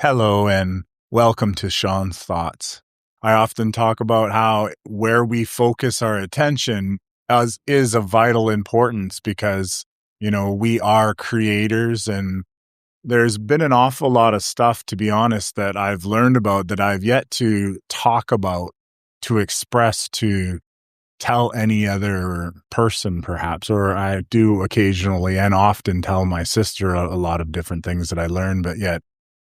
Hello and welcome to Shone's Thoughts. I often talk about how where we focus our attention is of vital importance because, we are creators, and there's been an awful lot of stuff, to be honest, that I've learned about that I've yet to talk about, to express, to tell any other person perhaps, or I do occasionally and often tell my sister a lot of different things that I learned, but yet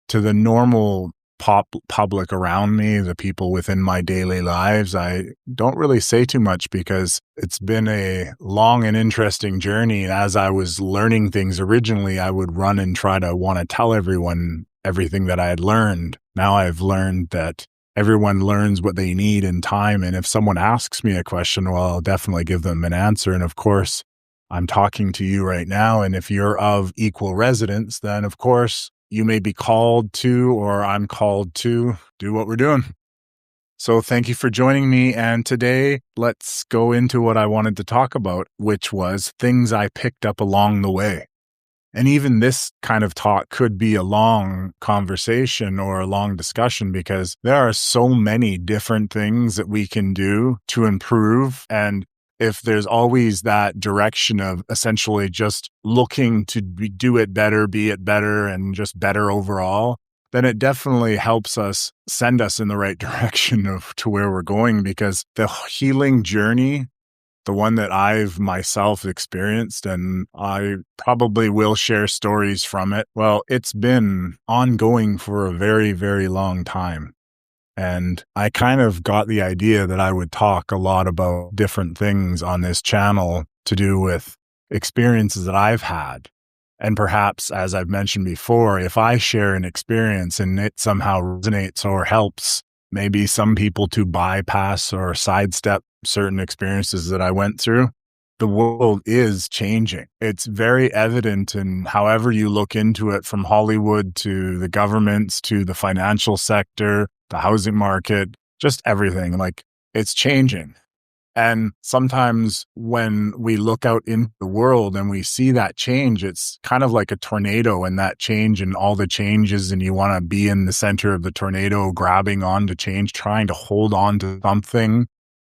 to the normal public around me, the people within my daily lives, I don't really say too much because it's been a long and interesting journey. And as I was learning things originally, I would run and try to want to tell everyone everything that I had learned. Now I've learned that everyone learns what they need in time. And if someone asks me a question, well, I'll definitely give them an answer. And of course, I'm talking to you right now. And if you're of equal resonance, then of course, you may be called to, or I'm called to, do what we're doing. So thank you for joining me. And today, let's go into what I wanted to talk about, which was things I picked up along the way. And even this kind of talk could be a long conversation or a long discussion because there are so many different things that we can do to improve. And if there's always that direction of essentially just looking to do it better, be it better, and just better overall, then it definitely helps us send us in the right direction of to where we're going, because the healing journey, the one that I've myself experienced, and I probably will share stories from it, well, it's been ongoing for a very, very long time. And I kind of got the idea that I would talk a lot about different things on this channel to do with experiences that I've had. And perhaps, as I've mentioned before, if I share an experience and it somehow resonates or helps maybe some people to bypass or sidestep certain experiences that I went through, the world is changing. It's very evident in however you look into it, from Hollywood to the governments to the financial sector, the housing market, just everything. Like, it's changing. And sometimes when we look out in the world and we see that change, it's kind of like a tornado, and that change and all the changes, and you want to be in the center of the tornado, grabbing on to change, trying to hold on to something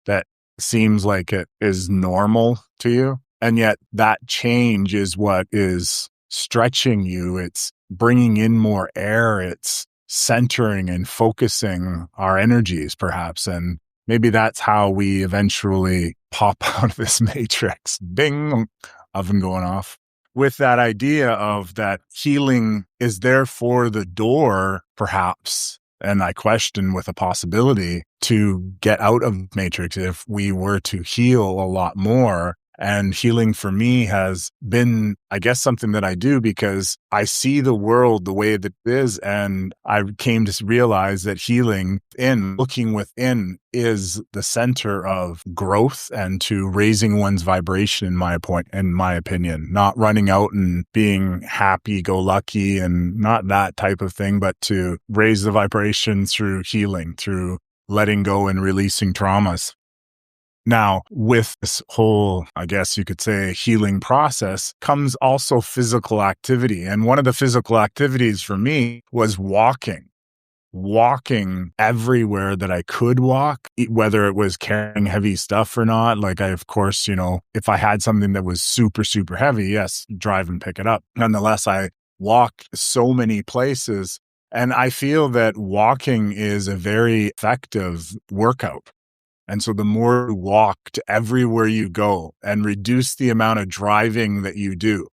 that seems like it is normal to you. And yet that change is what is stretching you. It's bringing in more air. It's centering and focusing our energies, perhaps. And maybe that's how we eventually pop out of this matrix. Ding, oven going off. With that idea of that healing is there for the door, perhaps. And I question with a possibility to get out of matrix if we were to heal a lot more. And healing for me has been, I guess, something that I do because I see the world the way that it is. And I came to realize that healing looking within is the center of growth and to raising one's vibration, in my opinion, not running out and being happy-go-lucky and not that type of thing, but to raise the vibration through healing, through letting go and releasing traumas. Now, with this whole, I guess you could say, healing process comes also physical activity. And one of the physical activities for me was walking everywhere that I could walk, whether it was carrying heavy stuff or not. Like, of course, if I had something that was super, super heavy, yes, drive and pick it up. Nonetheless, I walked so many places. And I feel that walking is a very effective workout. And so the more you walk to everywhere you go and reduce the amount of driving that you do.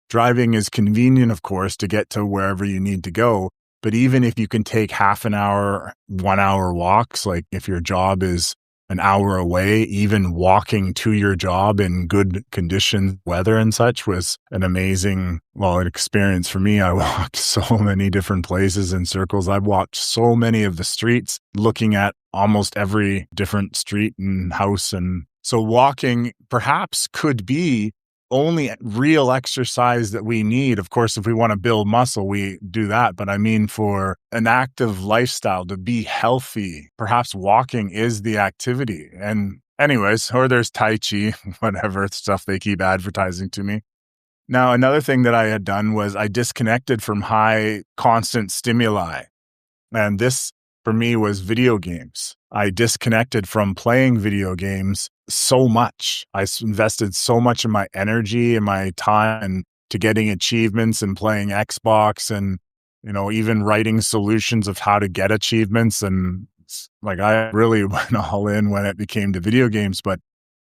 Driving is convenient, of course, to get to wherever you need to go. But even if you can take half an hour, 1 hour walks, like if your job is an hour away, even walking to your job in good conditions, weather and such, was an amazing, experience for me. I walked so many different places in circles. I've walked so many of the streets, looking at almost every different street and house. And so walking perhaps could be only real exercise that we need. Of course, if we want to build muscle, we do that. But I mean, for an active lifestyle, to be healthy, perhaps walking is the activity. And anyways, or there's Tai Chi, whatever stuff they keep advertising to me. Now, another thing that I had done was I disconnected from high constant stimuli. And this for me was video games. I disconnected from playing video games so much. Invested so much of my energy and my time to getting achievements and playing Xbox and, even writing solutions of how to get achievements. And like I really went all in when it became to video games, but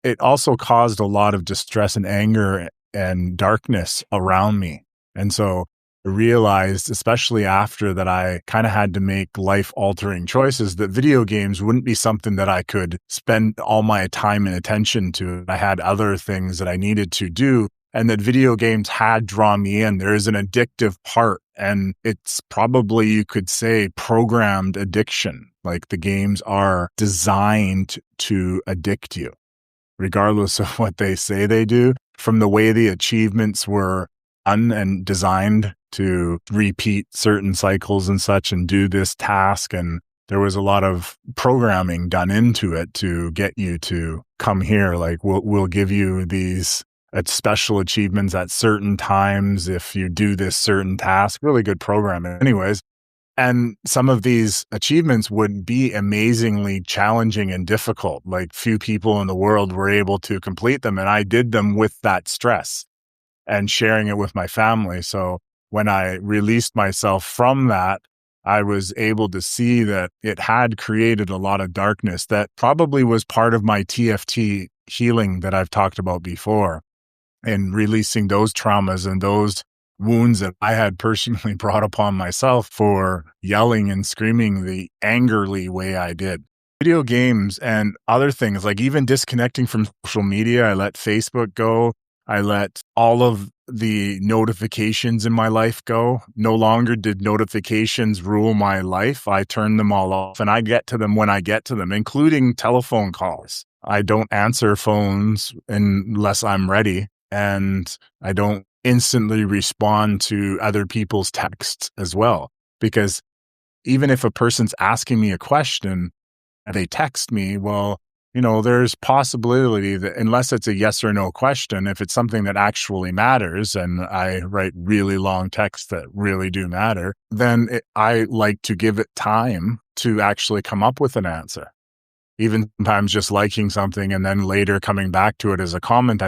it also caused a lot of distress and anger and darkness around me. And so I realized, especially after that, I kind of had to make life-altering choices, that video games wouldn't be something that I could spend all my time and attention to. I had other things that I needed to do, and that video games had drawn me in. There is an addictive part, and it's probably, you could say, programmed addiction. Like the games are designed to addict you, regardless of what they say they do, from the way the achievements were done and designed to repeat certain cycles and such and do this task. And there was a lot of programming done into it to get you to come here. Like we'll give you these special achievements at certain times if you do this certain task. Really good programming. Anyways, and some of these achievements would be amazingly challenging and difficult. Like few people in the world were able to complete them. And I did them with that stress and sharing it with my family. So when I released myself from that, I was able to see that it had created a lot of darkness that probably was part of my TFT healing that I've talked about before, and releasing those traumas and those wounds that I had personally brought upon myself for yelling and screaming the angrily way I did. Video games and other things, like even disconnecting from social media, I let Facebook go. I let all of the notifications in my life go. No longer did notifications rule my life. I turned them all off, and I get to them when I get to them, including telephone calls. I don't answer phones unless I'm ready, and I don't instantly respond to other people's texts as well. Because even if a person's asking me a question and they text me, well, there's possibility that unless it's a yes or no question, if it's something that actually matters, and I write really long texts that really do matter, then I like to give it time to actually come up with an answer. Even sometimes just liking something and then later coming back to it as a comment,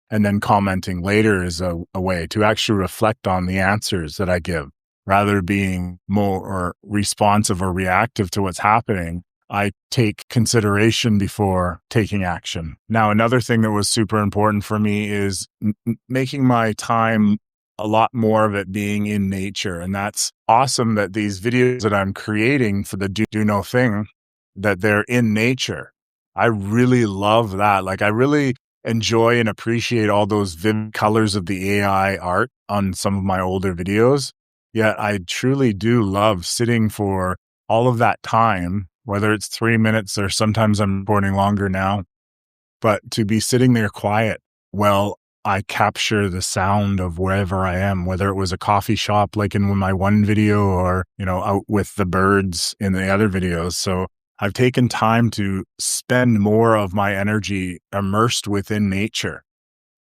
and then commenting later is a way to actually reflect on the answers that I give, rather being more responsive or reactive to what's happening. I take consideration before taking action. Now, another thing that was super important for me is making my time, a lot more of it being in nature. And that's awesome that these videos that I'm creating for the Do No Thing, that they're in nature. I really love that. Like I really enjoy and appreciate all those vivid colors of the AI art on some of my older videos. Yet I truly do love sitting for all of that time, whether it's 3 minutes or sometimes I'm recording longer now, but to be sitting there quiet while I capture the sound of wherever I am, whether it was a coffee shop like in my one video or, out with the birds in the other videos. So I've taken time to spend more of my energy immersed within nature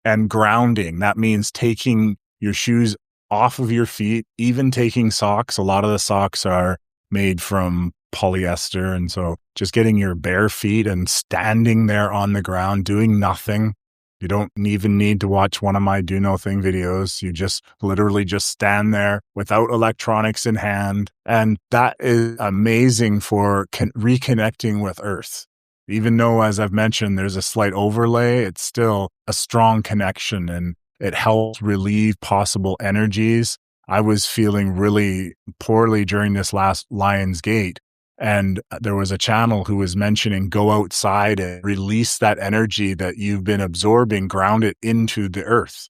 and grounding. That means taking your shoes off of your feet, even taking socks. A lot of the socks are made from polyester. And so just getting your bare feet and standing there on the ground, doing nothing. You don't even need to watch one of my Do No Thing videos. You just literally just stand there without electronics in hand. And that is amazing for reconnecting with Earth. Even though, as I've mentioned, there's a slight overlay, it's still a strong connection and it helps relieve possible energies. I was feeling really poorly during this last Lion's Gate. And there was a channel who was mentioning go outside and release that energy that you've been absorbing, ground it into the earth.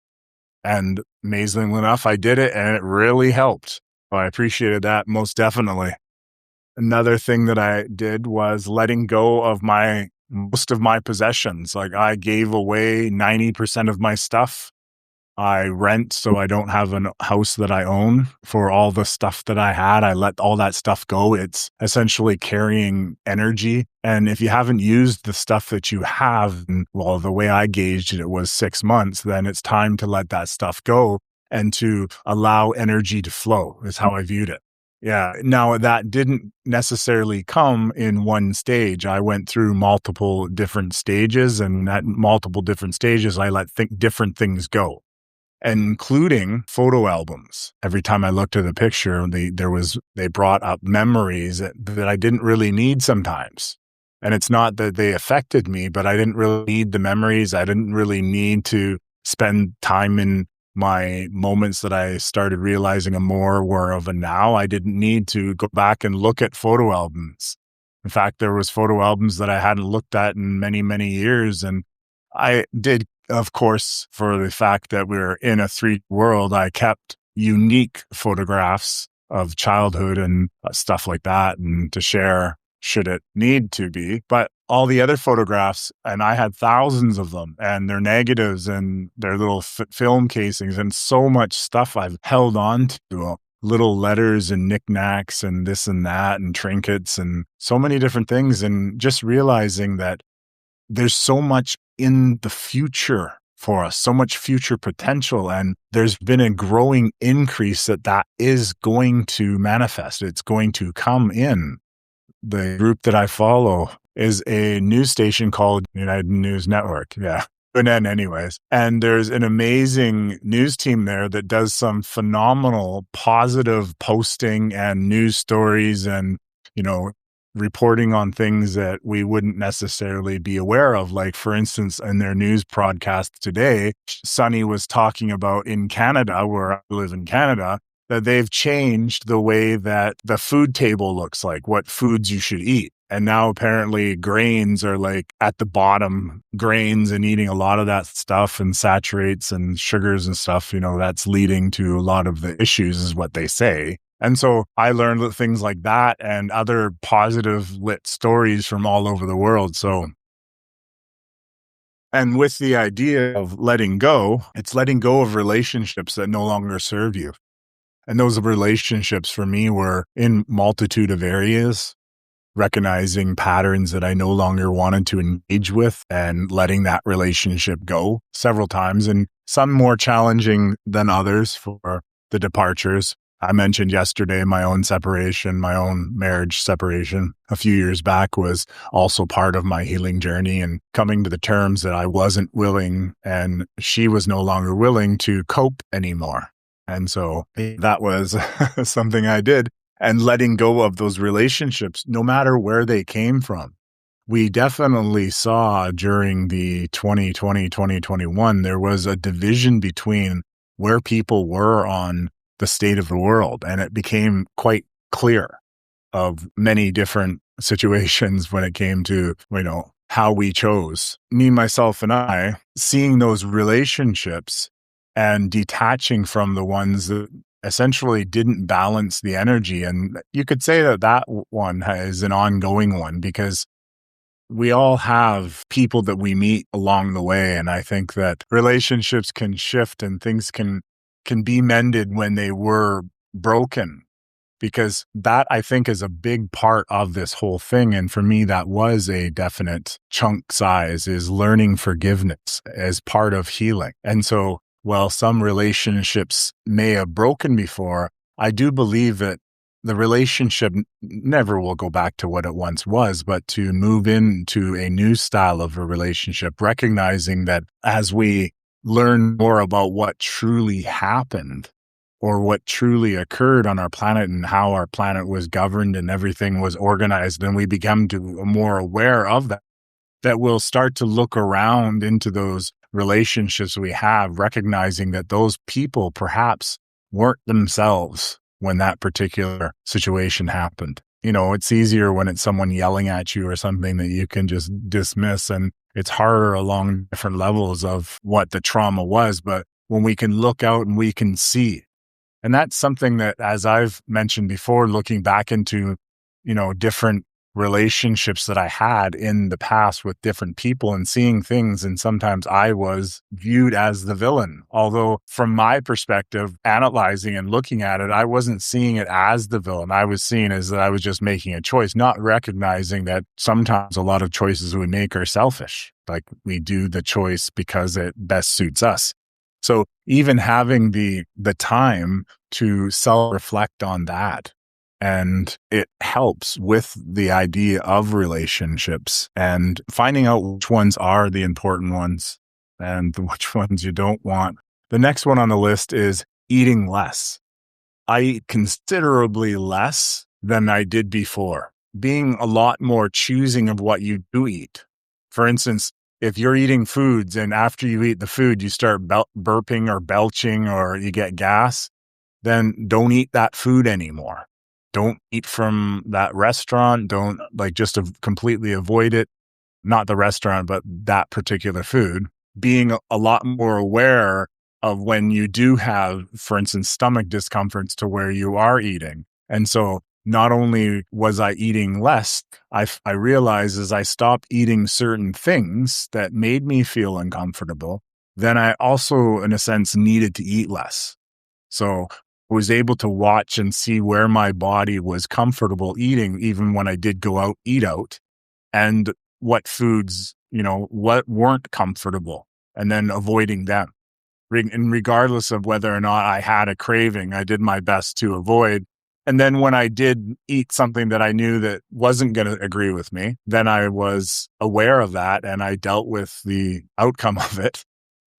And amazingly enough, I did it and it really helped. So I appreciated that most definitely. Another thing that I did was letting go of most of my possessions. Like I gave away 90% of my stuff I rent, so I don't have a house that I own. For all the stuff that I had, I let all that stuff go. It's essentially carrying energy. And if you haven't used the stuff that you have, well, the way I gauged it was 6 months, then it's time to let that stuff go and to allow energy to flow is how I viewed it. Yeah. Now, that didn't necessarily come in one stage. I went through multiple different stages, and at multiple different stages, I let different things go, including photo albums. Every time I looked at a picture, they brought up memories that I didn't really need sometimes. And it's not that they affected me, but I didn't really need the memories. I didn't really need to spend time in my moments that I started realizing were of a now. I didn't need to go back and look at photo albums. In fact, there was photo albums that I hadn't looked at in many, many years. And I did, of course, for the fact that we're in a 3D world, I kept unique photographs of childhood and stuff like that, and to share should it need to be. But all the other photographs, and I had thousands of them, and their negatives and their little film casings and so much stuff I've held on to, little letters and knickknacks and this and that and trinkets and so many different things. And just realizing that there's so much in the future for us, so much future potential. And there's been a growing increase that is going to manifest. It's going to come in. The group that I follow is a news station called United News Network. Yeah. But then anyways, and there's an amazing news team there that does some phenomenal positive posting and news stories and, reporting on things that we wouldn't necessarily be aware of. Like, for instance, in their news broadcast today, Sunny was talking about in Canada, where I live in Canada, that they've changed the way that the food table looks like, what foods you should eat. And now apparently grains are like at the bottom, grains, and eating a lot of that stuff and saturates and sugars and stuff, that's leading to a lot of the issues is what they say. And so I learned things like that and other positive lit stories from all over the world. And with the idea of letting go, it's letting go of relationships that no longer serve you. And those relationships for me were in multitude of areas, recognizing patterns that I no longer wanted to engage with and letting that relationship go several times, and some more challenging than others for the departures. I mentioned yesterday my own separation, my own marriage separation a few years back was also part of my healing journey, and coming to the terms that I wasn't willing and she was no longer willing to cope anymore. And so that was something I did, and letting go of those relationships, no matter where they came from. We definitely saw during the 2020, 2021, there was a division between where people were on the state of the world. And it became quite clear of many different situations when it came to, how we chose. Me, myself, and I, seeing those relationships and detaching from the ones that essentially didn't balance the energy. And you could say that one is an ongoing one, because we all have people that we meet along the way. And I think that relationships can shift and things can be mended when they were broken, because that, I think, is a big part of this whole thing. And for me, that was a definite chunk size, is learning forgiveness as part of healing. And so while some relationships may have broken before, I do believe that the relationship never will go back to what it once was, but to move into a new style of a relationship, recognizing that as we learn more about what truly happened or what truly occurred on our planet and how our planet was governed and everything was organized, and we become more aware of that we'll start to look around into those relationships we have, recognizing that those people perhaps weren't themselves when that particular situation happened. It's easier when it's someone yelling at you or something that you can just dismiss, and it's harder along different levels of what the trauma was. But when we can look out and we can see, and that's something that, as I've mentioned before, looking back into, different relationships that I had in the past with different people and seeing things. And sometimes I was viewed as the villain. Although from my perspective, analyzing and looking at it, I wasn't seeing it as the villain. I was seeing it as that I was just making a choice, not recognizing that sometimes a lot of choices we make are selfish. Like we do the choice because it best suits us. So even having the time to self-reflect on that, and it helps with the idea of relationships and finding out which ones are the important ones and which ones you don't want. The next one on the list is eating less. I eat considerably less than I did before, being a lot more choosing of what you do eat. For instance, if you're eating foods and after you eat the food, you start burping or belching or you get gas, then don't eat that food anymore. Don't eat from that restaurant. Don't just completely avoid it. Not the restaurant, but that particular food. Being a lot more aware of when you do have, for instance, stomach discomforts to where you are eating. And so not only was I eating less, I realized as I stopped eating certain things that made me feel uncomfortable, then I also, in a sense, needed to eat less. So was able to watch and see where my body was comfortable eating, even when I did go eat out, and what foods, what weren't comfortable, and then avoiding them. And regardless of whether or not I had a craving, I did my best to avoid. And then when I did eat something that I knew that wasn't going to agree with me, then I was aware of that and I dealt with the outcome of it.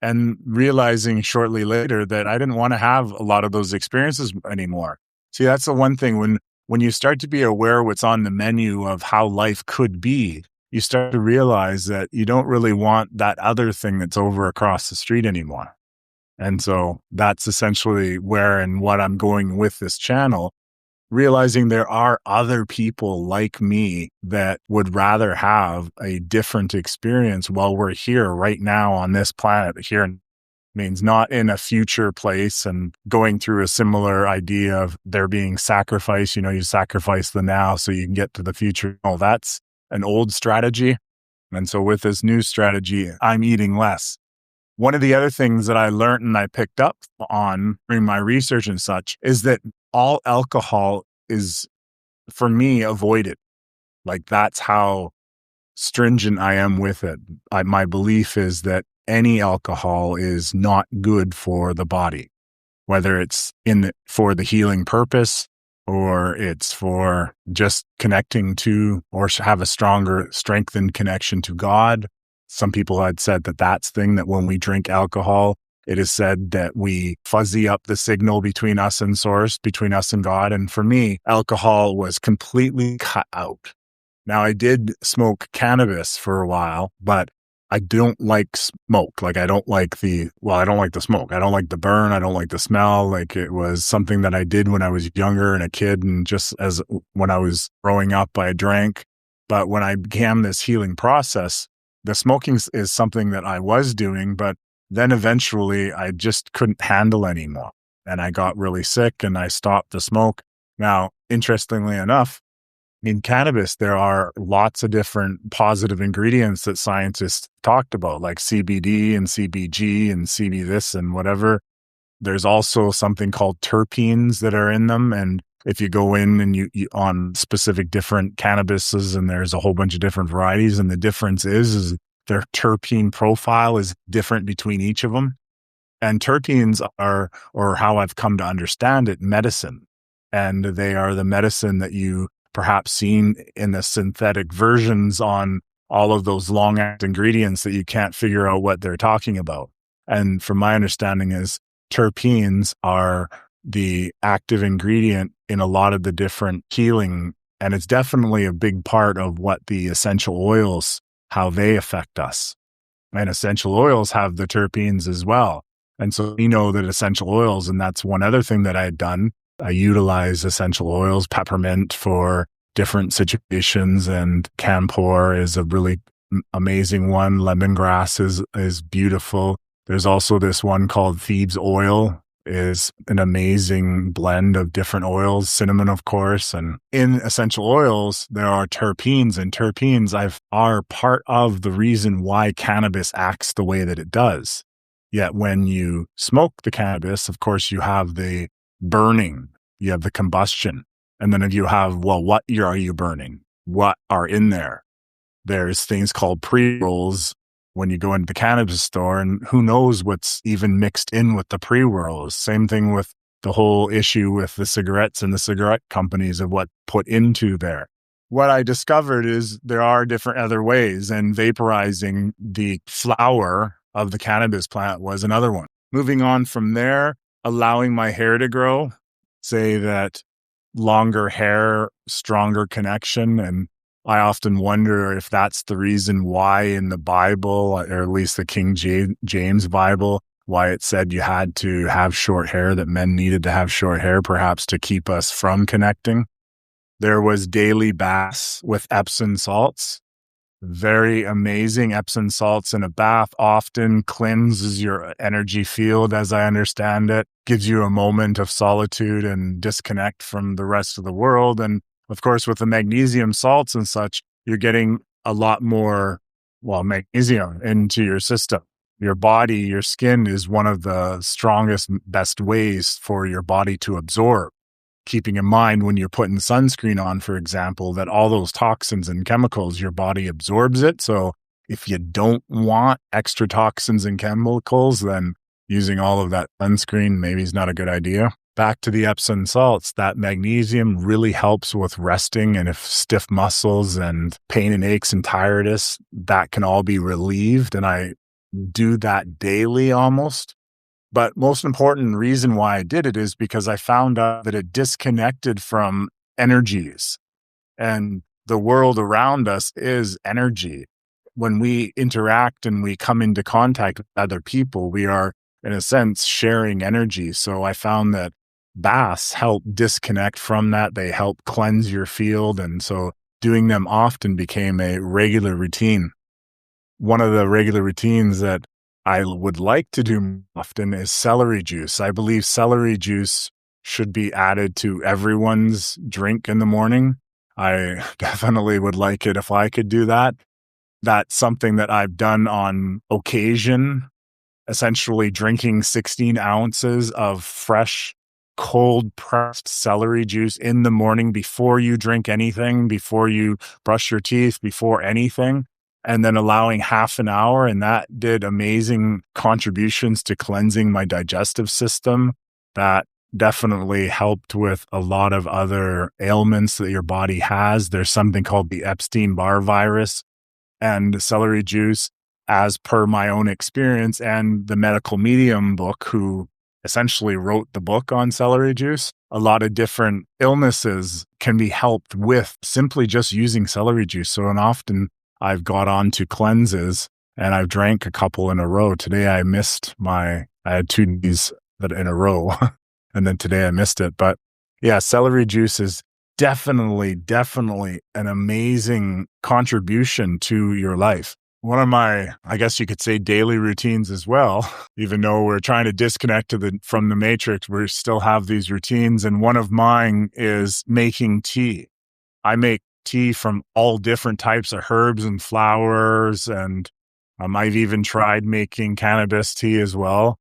And realizing shortly later that I didn't want to have a lot of those experiences anymore. See, that's the one thing when you start to be aware of what's on the menu of how life could be, you start to realize that you don't really want that other thing that's over across the street anymore. And so that's essentially where and what I'm going with this channel, realizing there are other people like me that would rather have a different experience while we're here right now on this planet. Here means not in a future place and going through a similar idea of there being sacrifice. You sacrifice the now so you can get to the future. Oh, that's an old strategy. And so with this new strategy, I'm eating less. One of the other things that I learned and I picked up on during my research and such is that all alcohol is, for me, avoided. That's how stringent I am with it. My belief is that any alcohol is not good for the body, whether it's for the healing purpose or it's for just connecting to or have a stronger, strengthened connection to God. Some people had said that that's thing that when we drink alcohol, it is said that we fuzzy up the signal between us and source, between us and God. And for me, alcohol was completely cut out. Now, I did smoke cannabis for a while, but I don't like smoke. I don't like the smoke. I don't like the burn. I don't like the smell. It was something that I did when I was younger and a kid. And just as when I was growing up, I drank. But when I began this healing process, the smoking is something that I was doing, but then eventually I just couldn't handle anymore. And I got really sick and I stopped the smoke. Now, interestingly enough, in cannabis, there are lots of different positive ingredients that scientists talked about, like CBD and CBG and CB this and whatever. There's also something called terpenes that are in them. And if you go in and you on specific different cannabises, and there's a whole bunch of different varieties, and the difference is their terpene profile is different between each of them. And terpenes are, or how I've come to understand it, medicine. And they are the medicine that you perhaps seen in the synthetic versions on all of those long-acting ingredients that you can't figure out what they're talking about. And from my understanding is terpenes are the active ingredient in a lot of the different healing. And it's definitely a big part of what the essential oils, how they affect us. And essential oils have the terpenes as well. And so we know that essential oils, and that's one other thing that I had done. I utilize essential oils, peppermint for different situations, and camphor is a really amazing one. Lemongrass is beautiful. There's also this one called thieves oil is an amazing blend of different oils, cinnamon, of course. And in essential oils, there are terpenes, and terpenes are part of the reason why cannabis acts the way that it does. Yet when you smoke the cannabis, of course, you have the burning, you have the combustion. And then if you have, well, what are you burning? What are in there? There's things called pre-rolls when you go into the cannabis store, and who knows what's even mixed in with the pre-rolls. Same thing with the whole issue with the cigarettes and the cigarette companies of what put into there. What I discovered is there are different other ways, and vaporizing the flower of the cannabis plant was another one. Moving on from there, allowing my hair to grow, say that longer hair, stronger connection. And I often wonder if that's the reason why in the Bible, or at least the King James Bible, why it said you had to have short hair, that men needed to have short hair, perhaps to keep us from connecting. There was daily baths with Epsom salts. Very amazing. Epsom salts in a bath often cleanses your energy field, as I understand it, gives you a moment of solitude and disconnect from the rest of the world. And of course, with the magnesium salts and such, you're getting a lot more, magnesium into your system. Your body, your skin is one of the strongest, best ways for your body to absorb. Keeping in mind when you're putting sunscreen on, for example, that all those toxins and chemicals, your body absorbs it. So if you don't want extra toxins and chemicals, then using all of that sunscreen maybe is not a good idea. Back to the Epsom salts, that magnesium really helps with resting, and if stiff muscles and pain and aches and tiredness, that can all be relieved. And I do that daily almost. But most important reason why I did it is because I found out that it disconnected from energies, and the world around us is energy. When we interact and we come into contact with other people, we are, in a sense, sharing energy. So I found that baths help disconnect from that. They help cleanse your field. And so doing them often became a regular routine. One of the regular routines that I would like to do often is celery juice. I believe celery juice should be added to everyone's drink in the morning. I definitely would like it if I could do that. That's something that I've done on occasion, essentially drinking 16 ounces of fresh, cold pressed celery juice in the morning before you drink anything, before you brush your teeth, before anything. And then allowing half an hour. And that did amazing contributions to cleansing my digestive system. That definitely helped with a lot of other ailments that your body has. There's something called the Epstein-Barr virus, and celery juice, as per my own experience and the medical medium book, who essentially wrote the book on celery juice, a lot of different illnesses can be helped with simply just using celery juice. So, and often I've got on to cleanses, and I've drank a couple in a row. Today I had 2 days that in a row, and then today I missed it. But yeah, celery juice is definitely an amazing contribution to your life. One of my, I guess you could say, daily routines as well, even though we're trying to disconnect from the matrix, we still have these routines. And one of mine is making tea. I make tea from all different types of herbs and flowers, and I've even tried making cannabis tea as well.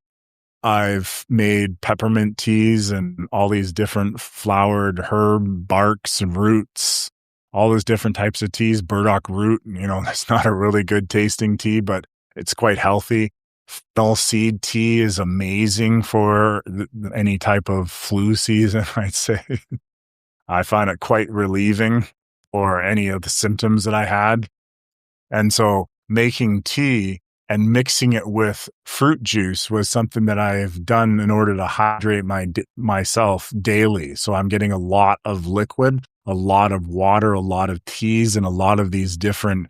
I've made peppermint teas and all these different flowered herb barks and roots, all those different types of teas. Burdock root, that's not a really good tasting tea, but it's quite healthy. Fennel seed tea is amazing for any type of flu season, I'd say. I find it quite relieving for any of the symptoms that I had. And so making tea and mixing it with fruit juice was something that I've done in order to hydrate myself daily. So I'm getting a lot of liquid, a lot of water, a lot of teas, and a lot of these different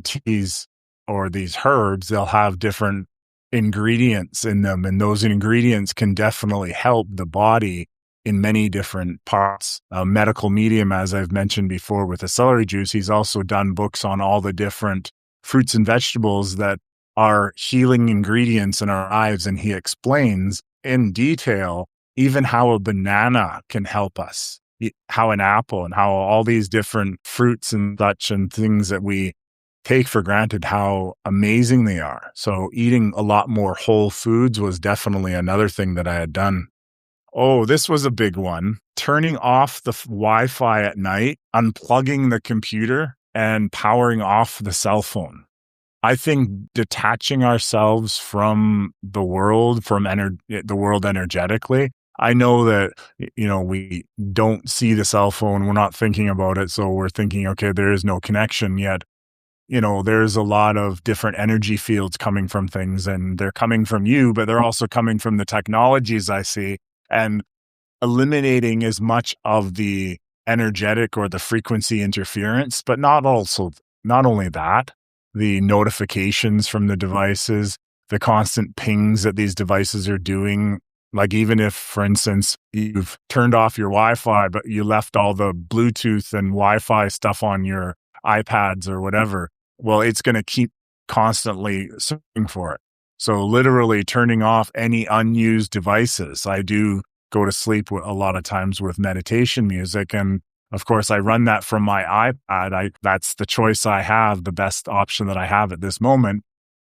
teas or these herbs, they'll have different ingredients in them. And those ingredients can definitely help the body in many different parts. A medical medium, as I've mentioned before with the celery juice, he's also done books on all the different fruits and vegetables that are healing ingredients in our lives. And he explains in detail even how a banana can help us, how an apple and how all these different fruits and such and things that we take for granted, how amazing they are. So eating a lot more whole foods was definitely another thing that I had done. Oh, this was a big one. Turning off the Wi-Fi at night, unplugging the computer, and powering off the cell phone. I think detaching ourselves from the world, from the world energetically. I know that, we don't see the cell phone. We're not thinking about it. So we're thinking, okay, there is no connection yet. There's a lot of different energy fields coming from things, and they're coming from you, but they're also coming from the technologies I see, and eliminating as much of the energetic or the frequency interference, but not only that, the notifications from the devices, the constant pings that these devices are doing. Like even if, for instance, you've turned off your Wi-Fi, but you left all the Bluetooth and Wi-Fi stuff on your iPads or whatever, well, it's going to keep constantly searching for it. So literally turning off any unused devices. I do go to sleep a lot of times with meditation music. And of course, I run that from my iPad. That's the choice I have, the best option that I have at this moment.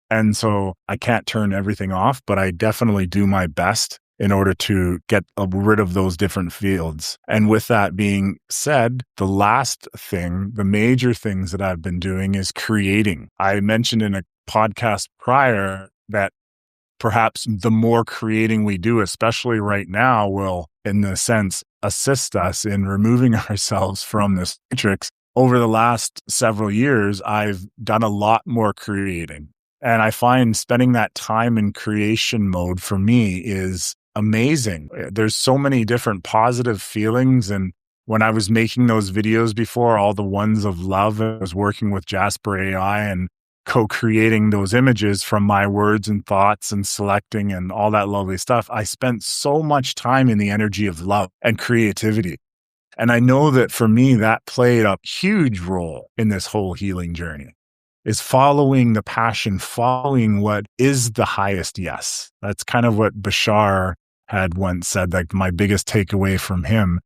And so I can't turn everything off, but I definitely do my best in order to get rid of those different fields. And with that being said, the last thing, the major things that I've been doing is creating. I mentioned in a podcast prior that perhaps the more creating we do, especially right now, will, in a sense, assist us in removing ourselves from this matrix. Over the last several years, I've done a lot more creating. And I find spending that time in creation mode for me is amazing. There's so many different positive feelings. And when I was making those videos before, all the ones of love, I was working with Jasper AI and co-creating those images from my words and thoughts and selecting and all that lovely stuff. I spent so much time in the energy of love and creativity. And I know that for me, that played a huge role in this whole healing journey, is following the passion, following what is the highest yes. That's kind of what Bashar had once said, like my biggest takeaway from him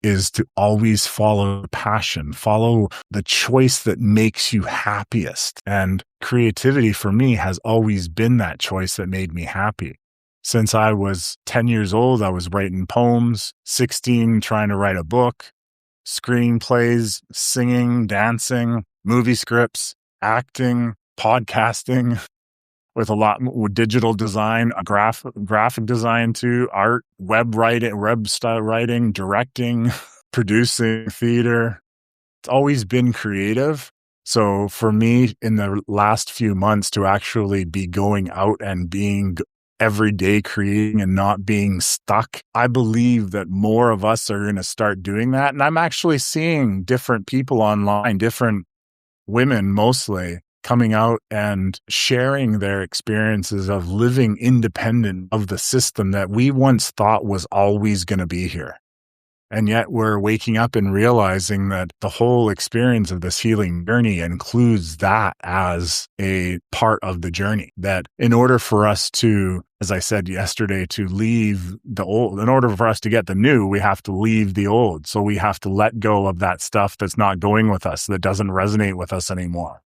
is to always follow passion, follow the choice that makes you happiest. And creativity for me has always been that choice that made me happy. Since I was 10 years old, I was writing poems, 16, trying to write a book, screenplays, singing, dancing, movie scripts, acting, podcasting, with a lot with digital design, graphic design too, art, web style writing, directing, producing theater. It's always been creative. So for me, in the last few months, to actually be going out and being every day creating and not being stuck, I believe that more of us are going to start doing that. And I'm actually seeing different people online, different women mostly, coming out and sharing their experiences of living independent of the system that we once thought was always going to be here. And yet we're waking up and realizing that the whole experience of this healing journey includes that as a part of the journey. That in order for us to, as I said yesterday, to leave the old, in order for us to get the new, we have to leave the old. So we have to let go of that stuff that's not going with us, that doesn't resonate with us anymore.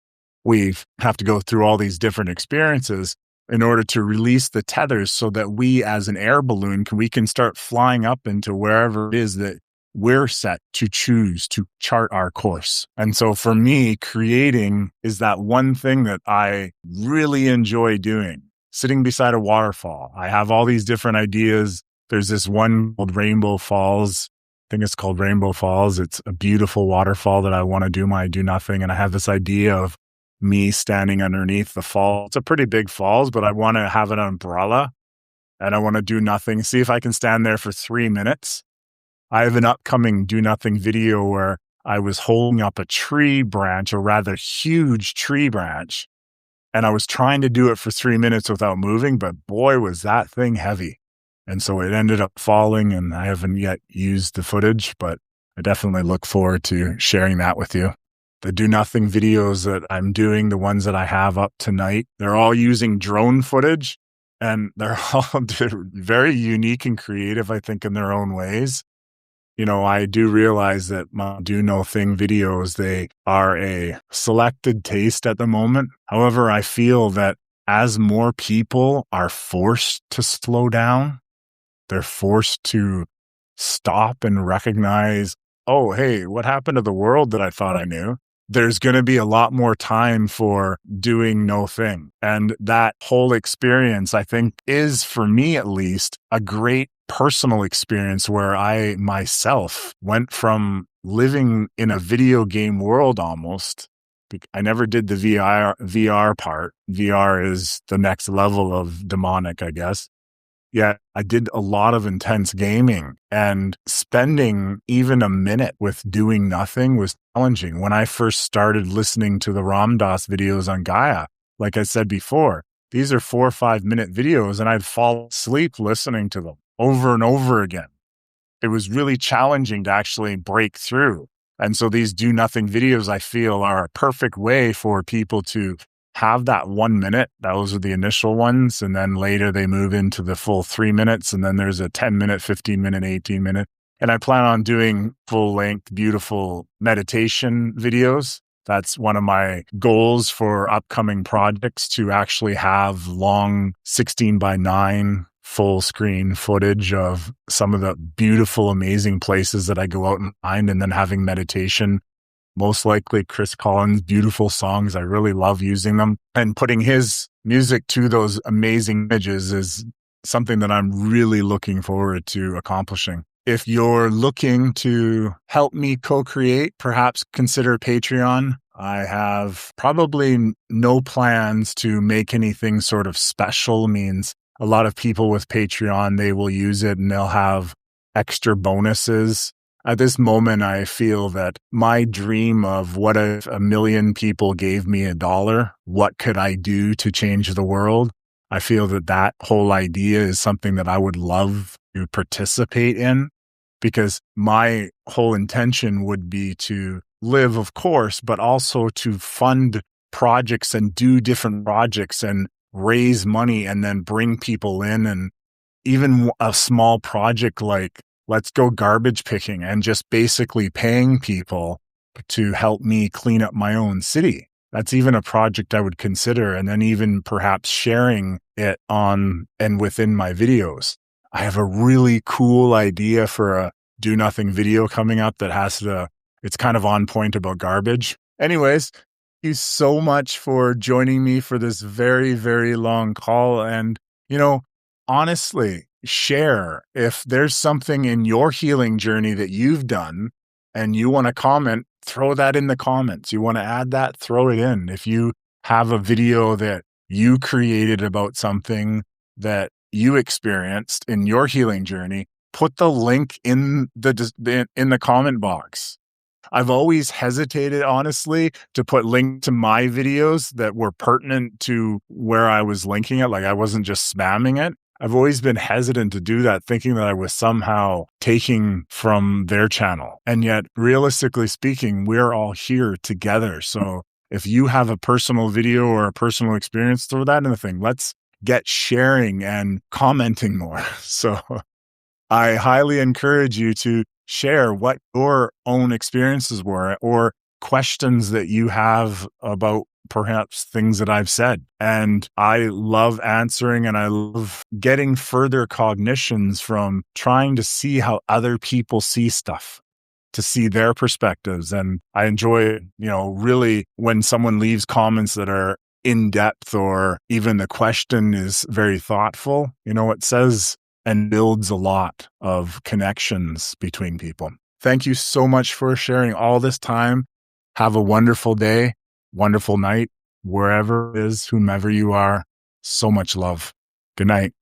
We have to go through all these different experiences in order to release the tethers so that we, as an air balloon, we can start flying up into wherever it is that we're set to choose to chart our course. And so for me, creating is that one thing that I really enjoy doing. Sitting beside a waterfall. I have all these different ideas. There's this one called Rainbow Falls. I think it's called Rainbow Falls. It's a beautiful waterfall that I want to do my do nothing. And I have this idea of me standing underneath the fall. It's a pretty big falls, but I want to have an umbrella and I want to do nothing. See if I can stand there for 3 minutes. I have an upcoming do nothing video where I was holding up a tree branch, a rather huge tree branch, and I was trying to do it for 3 minutes without moving, but boy, was that thing heavy. And so it ended up falling, and I haven't yet used the footage, but I definitely look forward to sharing that with you. The do nothing videos that I'm doing, the ones that I have up tonight, they're all using drone footage. and they're all very unique and creative, I think, in their own ways. I do realize that my do no thing videos, they are a selected taste at the moment. However, I feel that as more people are forced to slow down, they're forced to stop and recognize, oh, hey, what happened to the world that I thought I knew? There's going to be a lot more time for doing no thing. And that whole experience, I think, is, for me at least, a great personal experience where I myself went from living in a video game world almost. I never did the VR part. VR is the next level of demonic, I guess. Yeah, I did a lot of intense gaming, and spending even a minute with doing nothing was challenging. When I first started listening to the Ram Dass videos on Gaia, like I said before, these are 4 or 5 minute videos, and I'd fall asleep listening to them over and over again. It was really challenging to actually break through. And so these do nothing videos, I feel, are a perfect way for people to have that 1 minute. Those are the initial ones. And then later they move into the full 3 minutes. And then there's a 10-minute, 15-minute, 18-minute. And I plan on doing full length, beautiful meditation videos. That's one of my goals for upcoming projects, to actually have long 16:9 full screen footage of some of the beautiful, amazing places that I go out and find, and then having meditation. Most likely Chris Collins' beautiful songs. I really love using them, and putting his music to those amazing images is something that I'm really looking forward to accomplishing. If you're looking to help me co-create, perhaps consider Patreon. I have probably no plans to make anything sort of special. Means a lot of people with Patreon, they will use it and they'll have extra bonuses. At this moment, I feel that my dream of what if 1 million people gave me $1, what could I do to change the world? I feel that that whole idea is something that I would love to participate in, because my whole intention would be to live, of course, but also to fund projects and do different projects and raise money and then bring people in. And even a small project like let's go garbage picking and just basically paying people to help me clean up my own city. That's even a project I would consider. And then even perhaps sharing it on and within my videos. I have a really cool idea for a do nothing video coming up that it's kind of on point about garbage. Anyways, thank you so much for joining me for this very, very long call. And, honestly, share if there's something in your healing journey that you've done and you want to comment, throw that in the comments. You want to add that, throw it in. If you have a video that you created about something that you experienced in your healing journey, put the link in the comment box. I've always hesitated, honestly, to put links to my videos that were pertinent to where I was linking it. Like I wasn't just spamming it. I've always been hesitant to do that, thinking that I was somehow taking from their channel. And yet, realistically speaking, we're all here together. So if you have a personal video or a personal experience, throw that in the thing. Let's get sharing and commenting more. So I highly encourage you to share what your own experiences were or questions that you have about perhaps things that I've said. And I love answering, and I love getting further cognitions from trying to see how other people see stuff, to see their perspectives. And I enjoy, really when someone leaves comments that are in depth, or even the question is very thoughtful. It says and builds a lot of connections between people. Thank you so much for sharing all this time. Have a wonderful day, wonderful night, wherever it is, whomever you are. So much love. Good night.